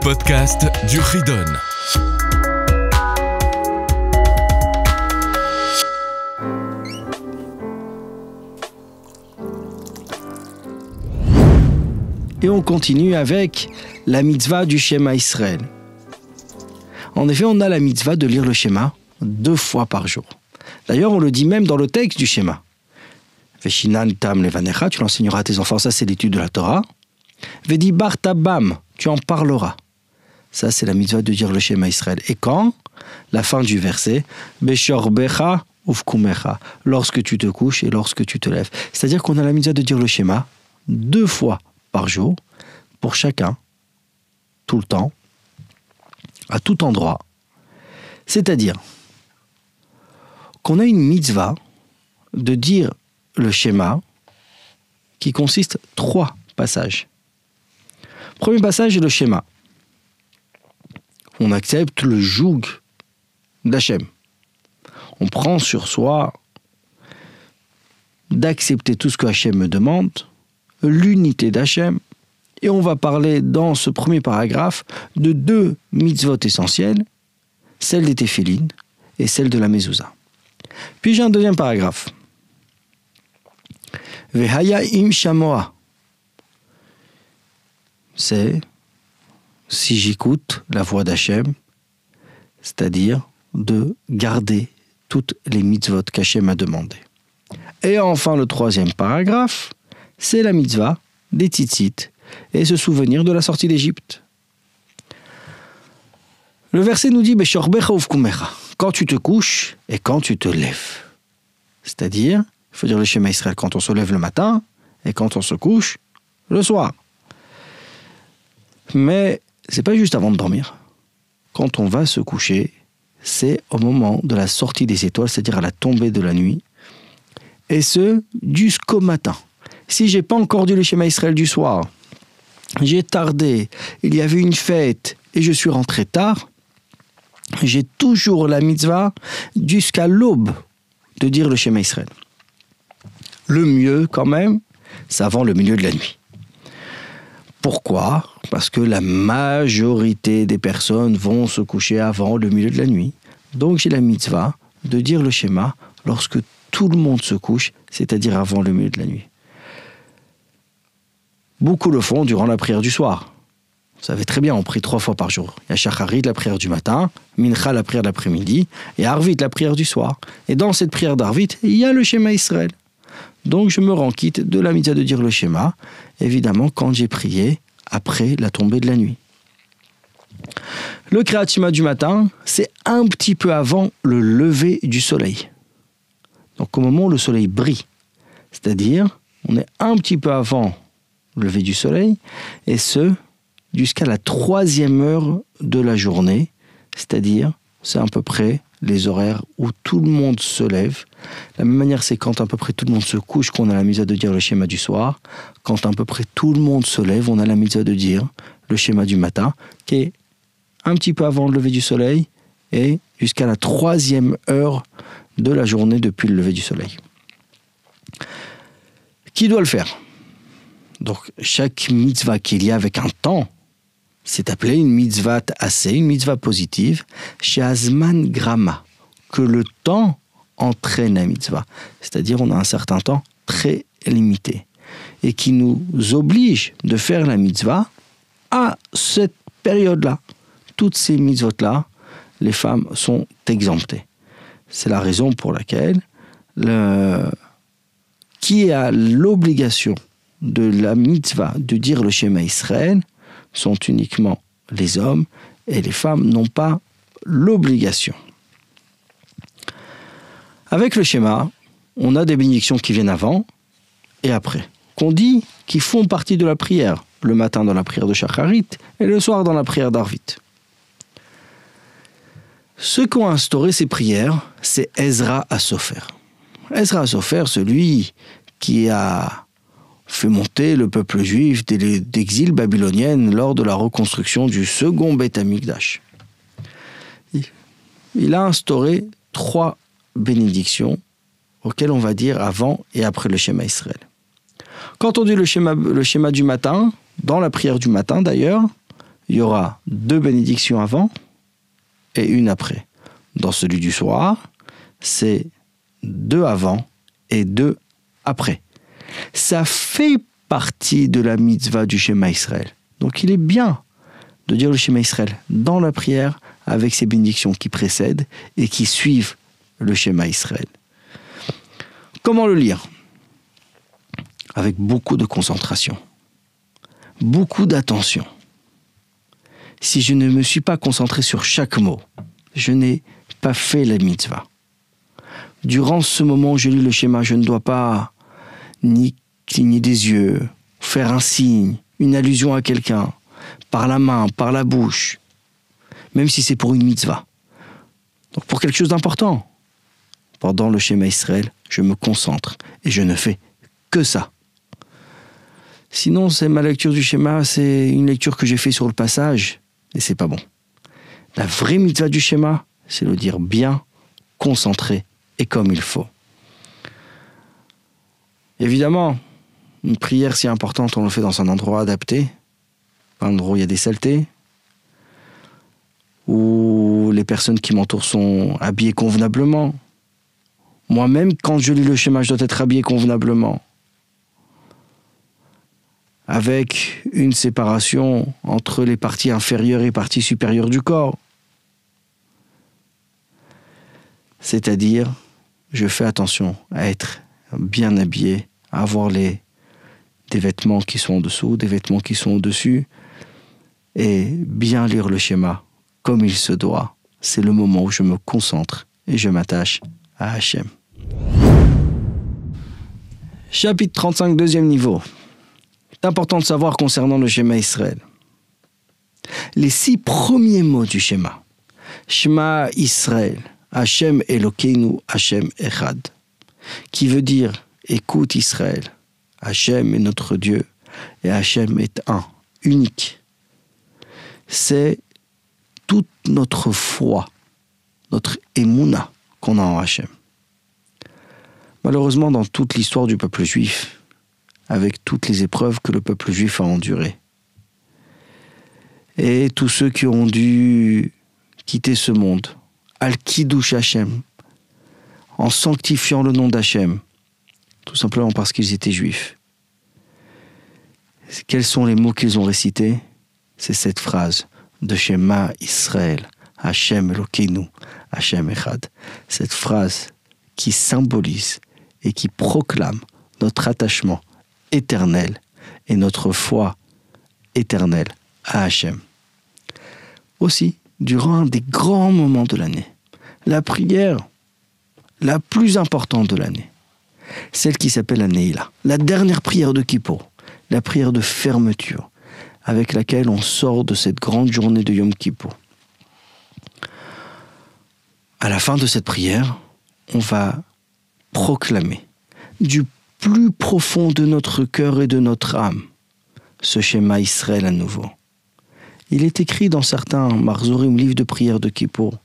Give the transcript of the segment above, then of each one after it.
podcast du Ridon. Et on continue avec la mitzvah du Shema Israël. En effet, on a la mitzvah de lire le Shema 2 fois par jour. D'ailleurs, on le dit même dans le texte du Shema. Veshinan tam levanecha, tu l'enseigneras à tes enfants, ça c'est l'étude de la Torah. Vedibar tabam, tu en parleras. Ça c'est la mitzvah de dire le Shema Israël. Et quand? La fin du verset, beshorbecha uvkumecha, lorsque tu te couches et lorsque tu te lèves. C'est-à-dire qu'on a la mitzvah de dire le Shema 2 fois par jour, pour chacun, tout le temps, à tout endroit. C'est-à-dire qu'on a une mitzvah de dire le Shema qui consiste 3 passages. Premier passage est le Shema. On accepte le joug d'Hachem. On prend sur soi d'accepter tout ce que Hachem me demande, l'unité d'Hachem, et on va parler dans ce premier paragraphe de 2 mitzvot essentielles, celle des téphilines et celle de la mezouza. Puis j'ai un deuxième paragraphe. Vehaya im shamoa. C'est si j'écoute la voix d'Hachem, c'est-à-dire de garder toutes les mitzvot qu'Hachem a demandées. Et enfin le troisième paragraphe, c'est la mitzvah des tzitzit et se souvenir de la sortie d'Égypte. Le verset nous dit Beshorbecha uvkumecha, quand tu te couches et quand tu te lèves. C'est-à-dire, il faut dire le Shema Israël quand on se lève le matin et quand on se couche le soir. Mais c'est pas juste avant de dormir. Quand on va se coucher, c'est au moment de la sortie des étoiles, c'est-à-dire à la tombée de la nuit, et ce jusqu'au matin. Si j'ai pas encore dit le Shema Israël du soir, j'ai tardé, il y avait une fête et je suis rentré tard, j'ai toujours la mitzvah jusqu'à l'aube de dire le Shema Israël. Le mieux quand même, c'est avant le milieu de la nuit. Pourquoi? Parce que la majorité des personnes vont se coucher avant le milieu de la nuit. Donc j'ai la mitzvah de dire le Shema lorsque tout le monde se couche, c'est-à-dire avant le milieu de la nuit. Beaucoup le font durant la prière du soir. Vous savez très bien, on prie 3 fois par jour. Il y a Shacharit, la prière du matin, Mincha, la prière de l'après-midi, et Arvit, la prière du soir. Et dans cette prière d'Arvit, il y a le Shema Israël. Donc je me rends quitte de la mitzvah de dire le Shema, évidemment quand j'ai prié après la tombée de la nuit. Le Kriyat Shema du matin, c'est un petit peu avant le lever du soleil. Donc au moment où le soleil brille, c'est-à-dire on est un petit peu avant le lever du soleil, et ce, jusqu'à la 3e heure de la journée, c'est-à-dire c'est à peu près les horaires où tout le monde se lève. De la même manière, c'est quand à peu près tout le monde se couche qu'on a la mitzvah de dire le Shema du soir. Quand à peu près tout le monde se lève, on a la mitzvah de dire le Shema du matin, qui est un petit peu avant le lever du soleil et jusqu'à la 3e heure de la journée depuis le lever du soleil. Qui doit le faire? Donc, chaque mitzvah qu'il y a avec un temps, c'est appelé une mitzvah assez, une mitzvah positive, chez Azman Grama, que le temps entraîne la mitzvah. C'est-à-dire, on a un certain temps très limité et qui nous oblige de faire la mitzvah à cette période-là. Toutes ces mitzvot-là, les femmes sont exemptées. C'est la raison pour laquelle qui a l'obligation de la mitzvah de dire le Shema Israël sont uniquement les hommes et les femmes n'ont pas l'obligation. Avec le Shema, on a des bénédictions qui viennent avant et après, qu'on dit qui font partie de la prière, le matin dans la prière de Shacharit et le soir dans la prière d'Arvit. Ceux qui ont instauré ces prières, c'est Ezra Assofer. Ezra Assofer, celui qui a fait monter le peuple juif d'exil babylonienne lors de la reconstruction du second Beth Amikdash. Il a instauré 3 bénédictions auxquelles on va dire avant et après le Shema Israël. Quand on dit le schéma du matin, dans la prière du matin d'ailleurs, il y aura 2 bénédictions avant et une après. Dans celui du soir, c'est 2 avant et 2 après. Ça fait partie de la mitzvah du Shema Israël. Donc il est bien de dire le Shema Israël dans la prière avec ces bénédictions qui précèdent et qui suivent le Shema Israël. Comment le lire? Avec beaucoup de concentration, beaucoup d'attention. Si je ne me suis pas concentré sur chaque mot, je n'ai pas fait la mitzvah. Durant ce moment où je lis le schéma, je ne dois pas ni cligner des yeux, faire un signe, une allusion à quelqu'un, par la main, par la bouche, même si c'est pour une mitzvah. Donc pour quelque chose d'important. Pendant le schéma Israël, je me concentre et je ne fais que ça. Sinon, c'est ma lecture du schéma, c'est une lecture que j'ai fait sur le passage, et c'est pas bon. La vraie mitzvah du schéma, c'est le dire bien, concentré et comme il faut. Évidemment, une prière si importante, on le fait dans un endroit adapté, un endroit où il y a des saletés, où les personnes qui m'entourent sont habillées convenablement. Moi-même, quand je lis le schéma, je dois être habillé convenablement. Avec une séparation entre les parties inférieures et les parties supérieures du corps. C'est-à-dire, je fais attention à être bien habillé, à avoir des vêtements qui sont en dessous, des vêtements qui sont au-dessus, et bien lire le schéma comme il se doit. C'est le moment où je me concentre et je m'attache à Hachem. Chapitre 35, deuxième niveau. C'est important de savoir concernant le schéma Israël. Les 6 premiers mots du schéma. Shema Israël, Hachem Elokeinu, Hachem Echad. Qui veut dire, écoute Israël, Hachem est notre Dieu et Hachem est un, unique. C'est toute notre foi, notre émouna qu'on a en Hachem. Malheureusement, dans toute l'histoire du peuple juif, avec toutes les épreuves que le peuple juif a endurées, et tous ceux qui ont dû quitter ce monde, Al-Kiddush Hachem, en sanctifiant le nom d'Hachem, tout simplement parce qu'ils étaient juifs. Quels sont les mots qu'ils ont récités? C'est cette phrase de Shema Israël, Hachem Elokeinu, Hachem Echad. Cette phrase qui symbolise et qui proclame notre attachement éternel et notre foi éternelle à Hachem. Aussi, durant un des grands moments de l'année, la prière la plus importante de l'année, celle qui s'appelle la Neila, la dernière prière de Kippour, la prière de fermeture, avec laquelle on sort de cette grande journée de Yom Kippour. À la fin de cette prière, on va proclamer du plus profond de notre cœur et de notre âme ce schéma Israël à nouveau. Il est écrit dans certains Marzorim, livres de prière de Kippour,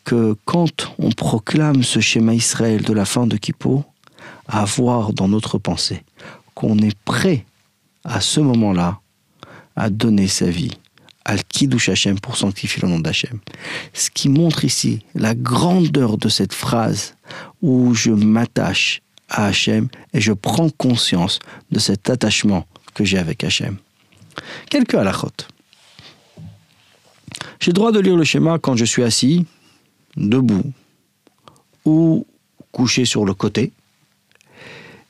que quand on proclame ce schéma Israël de la fin de Kippour, à avoir dans notre pensée qu'on est prêt à ce moment-là à donner sa vie Al-Kiddush Hachem pour sanctifier le nom d'Hachem. Ce qui montre ici la grandeur de cette phrase où je m'attache à Hachem et je prends conscience de cet attachement que j'ai avec Hachem. Quelques halachot. J'ai le droit de lire le schéma quand je suis assis, debout, ou couché sur le côté,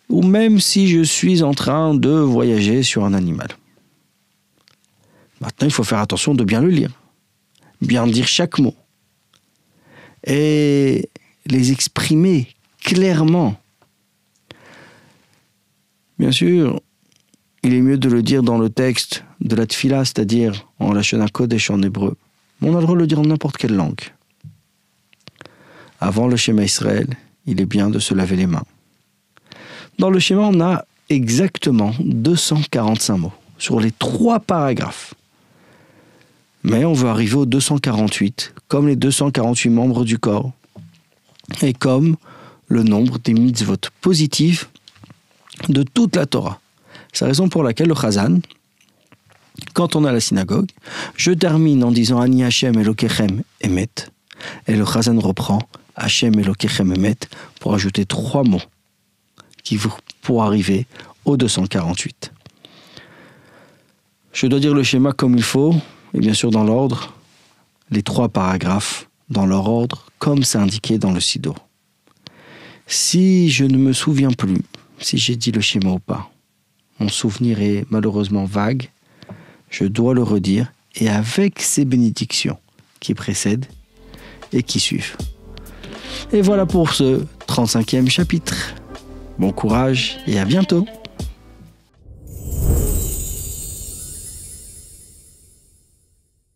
ou même si je suis en train de voyager sur un animal. Maintenant, il faut faire attention de bien le lire, bien dire chaque mot, et les exprimer clairement. Bien sûr, il est mieux de le dire dans le texte de la Tfila, c'est-à-dire en Lashon HaKodesh en hébreu. Mais on a le droit de le dire en n'importe quelle langue. Avant le schéma Israël, il est bien de se laver les mains. Dans le schéma, on a exactement 245 mots sur les 3 paragraphes. Mais on veut arriver aux 248, comme les 248 membres du corps, et comme le nombre des mitzvot positives de toute la Torah. C'est la raison pour laquelle le Chazan, quand on est à la synagogue, je termine en disant Ani Hashem Elokechem Emet, et le Chazan reprend Hashem Elokechem Emet pour ajouter 3 mots pour arriver au 248. Je dois dire le schéma comme il faut, et bien sûr dans l'ordre, les 3 paragraphes dans leur ordre, comme c'est indiqué dans le Siddur. Si je ne me souviens plus si j'ai dit le schéma ou pas, mon souvenir est malheureusement vague, je dois le redire, et avec ces bénédictions qui précèdent et qui suivent. Et voilà pour ce 35e chapitre. Bon courage et à bientôt.